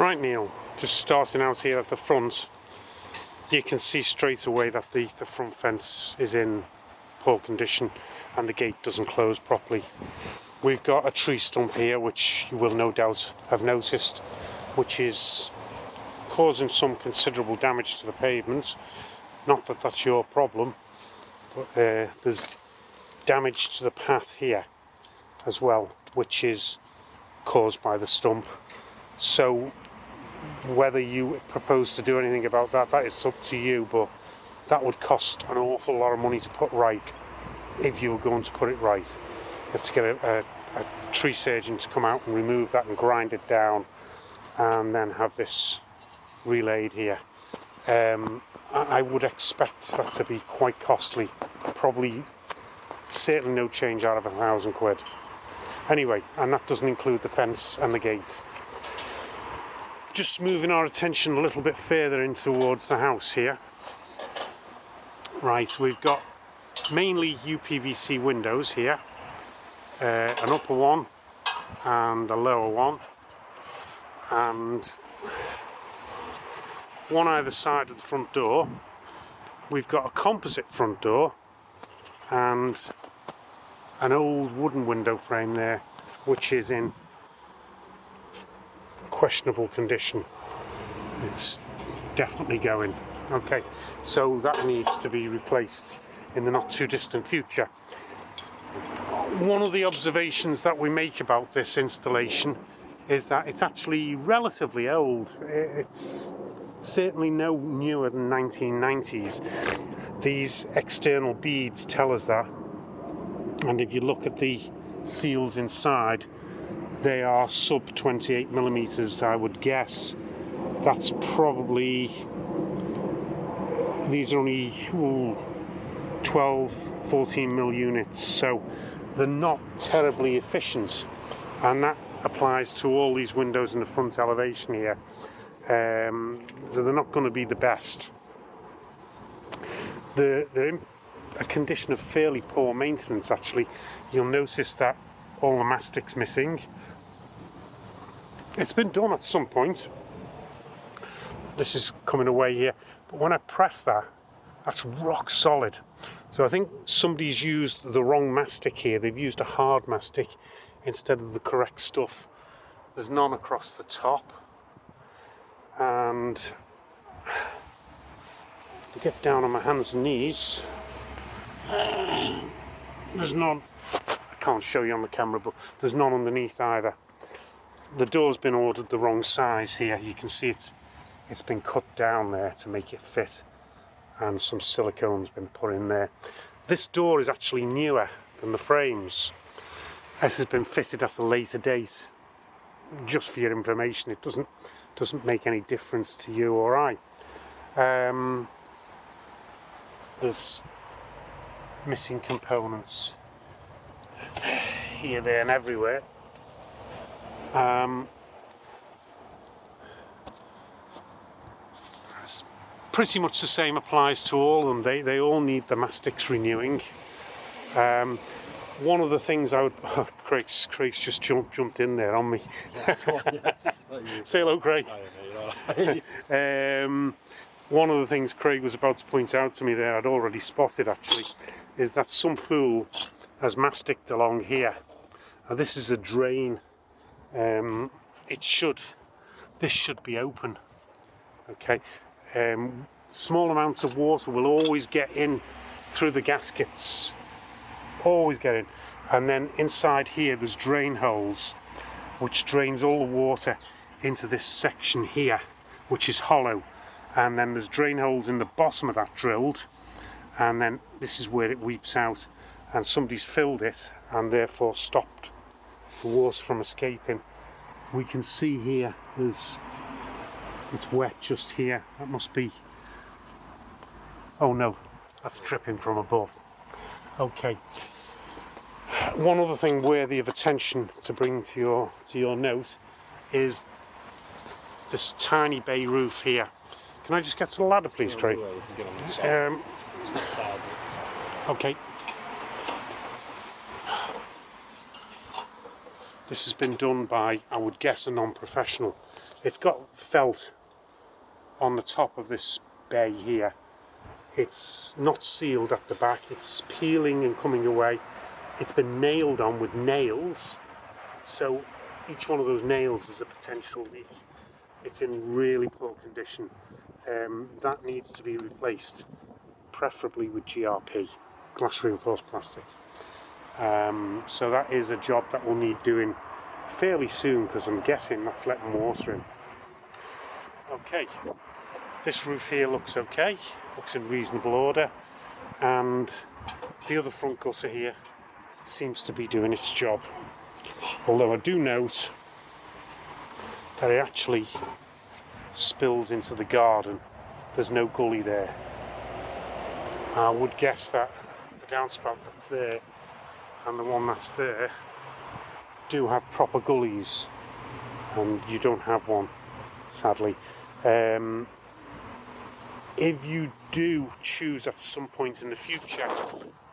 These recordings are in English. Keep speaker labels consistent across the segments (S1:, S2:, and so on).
S1: Right, Neil, just starting out here at the front, you can see straight away that the front fence is in poor condition and the gate doesn't close properly. We've got a tree stump here, which you will no doubt have noticed, which is causing some considerable damage to the pavement. Not that that's your problem, but there's damage to the path here as well, which is caused by the stump. So whether you propose to do anything about that, that is up to you, but that would cost an awful lot of money to put right if you were going to put it right. You have to get a tree surgeon to come out and remove that and grind it down and then have this relayed here. I would expect that to be quite costly, probably certainly no change out of £1,000. Anyway, and that doesn't include the fence and the gate. Just moving our attention a little bit further in towards the house here. Right, we've got mainly UPVC windows here, an upper one and a lower one, and one either side of the front door. We've got a composite front door and an old wooden window frame there, which is in questionable condition. It's definitely going. Okay, so that needs to be replaced in the not too distant future. One of the observations that we make about this installation is that it's actually relatively old. It's certainly no newer than 1990s. These external beads tell us that, and if you look at the seals inside, they are sub 28 millimeters, I would guess. That's probably, these are only 12, 14 mil units, so they're not terribly efficient, and that applies to all these windows in the front elevation here. So they're not going to be the best. They're in a condition of fairly poor maintenance actually. You'll notice that all the mastic's missing. It's been done at some point. This is coming away here, but when I press that, that's rock solid. So I think somebody's used the wrong mastic here. They've used a hard mastic instead of the correct stuff. There's none across the top, and to get down on my hands and knees, there's none. I can't show you on the camera, but there's none underneath either. The door's been ordered the wrong size here. You can see it's been cut down there to make it fit, and some silicone's been put in there. This door is actually newer than the frames. This has been fitted at a later date. Just for your information, it doesn't make any difference to you or I. There's missing components here, there and everywhere. Pretty much the same applies to all of them. They all need the mastics renewing. One of the things I would... Oh, Craig's just jumped in there on me. Say hello, Craig. One of the things Craig was about to point out to me there, I'd already spotted actually, is that some fool has masticed along here. Now this is a drain. This should be open. Okay. Small amounts of water will always get in through the gaskets. Always get in. And then inside here there's drain holes which drains all the water into this section here, which is hollow. And then there's drain holes in the bottom of that drilled, and then this is where it weeps out, and somebody's filled it and therefore stopped the water from escaping. We can see here it's wet just here. That must be, oh no, that's dripping from above. Okay. One other thing worthy of attention to bring to your note is this tiny bay roof here. Can I just get to the ladder, please, Craig? Okay. This has been done by, I would guess, a non-professional. It's got felt on the top of this bay here. It's not sealed at the back, it's peeling and coming away. It's been nailed on with nails, so each one of those nails is a potential leak. It's in really poor condition. That needs to be replaced, preferably with GRP, glass reinforced plastic. So that is a job that will need doing fairly soon, because I'm guessing that's letting water in. Okay, this roof here looks okay, looks in reasonable order, and the other front gutter here seems to be doing its job. Although I do note that it actually spills into the garden. There's no gully there. I would guess that the downspout that's there and the one that's there do have proper gullies, and you don't have one, sadly. If you do choose at some point in the future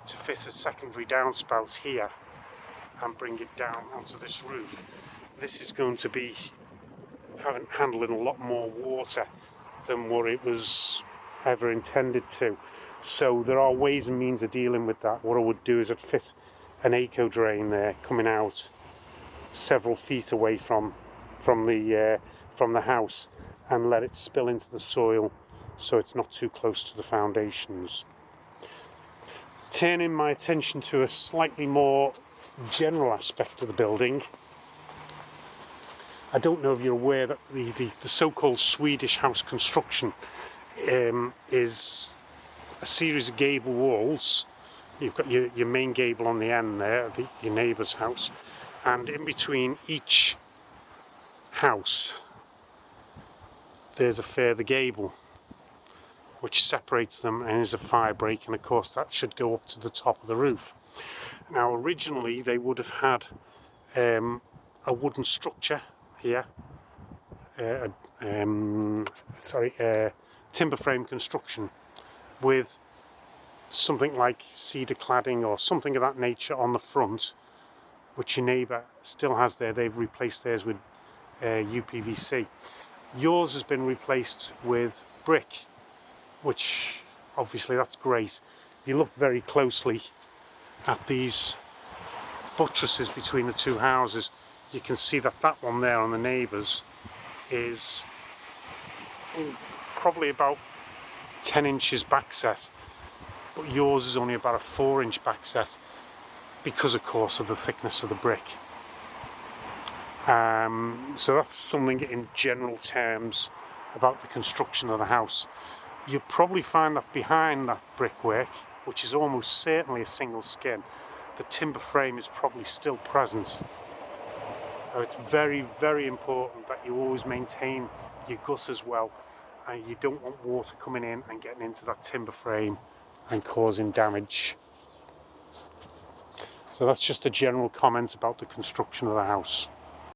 S1: to fit a secondary downspout here and bring it down onto this roof, this is going to be handling a lot more water than what it was ever intended to. So there are ways and means of dealing with that. What I would do is I'd fit an eco drain there coming out several feet away from the house, and let it spill into the soil so it's not too close to the foundations. Turning my attention to a slightly more general aspect of the building, I don't know if you're aware that the so-called Swedish house construction is a series of gable walls. You've got your main gable on the end there, your neighbour's house, and in between each house there's a further gable which separates them and is a fire break, and of course that should go up to the top of the roof. Now originally they would have had a wooden structure here, timber frame construction with something like cedar cladding or something of that nature on the front, which your neighbour still has there. They've replaced theirs with UPVC. Yours has been replaced with brick, which obviously that's great. If you look very closely at these buttresses between the two houses, you can see that that one there on the neighbours is probably about 10 inches back set, but yours is only about a 4-inch back set, because of course of the thickness of the brick. So that's something in general terms about the construction of the house. You'll probably find that behind that brickwork, which is almost certainly a single skin, the timber frame is probably still present. So it's very, very important that you always maintain your gutters well, and you don't want water coming in and getting into that timber frame and causing damage. So that's just a general comment about the construction of the house.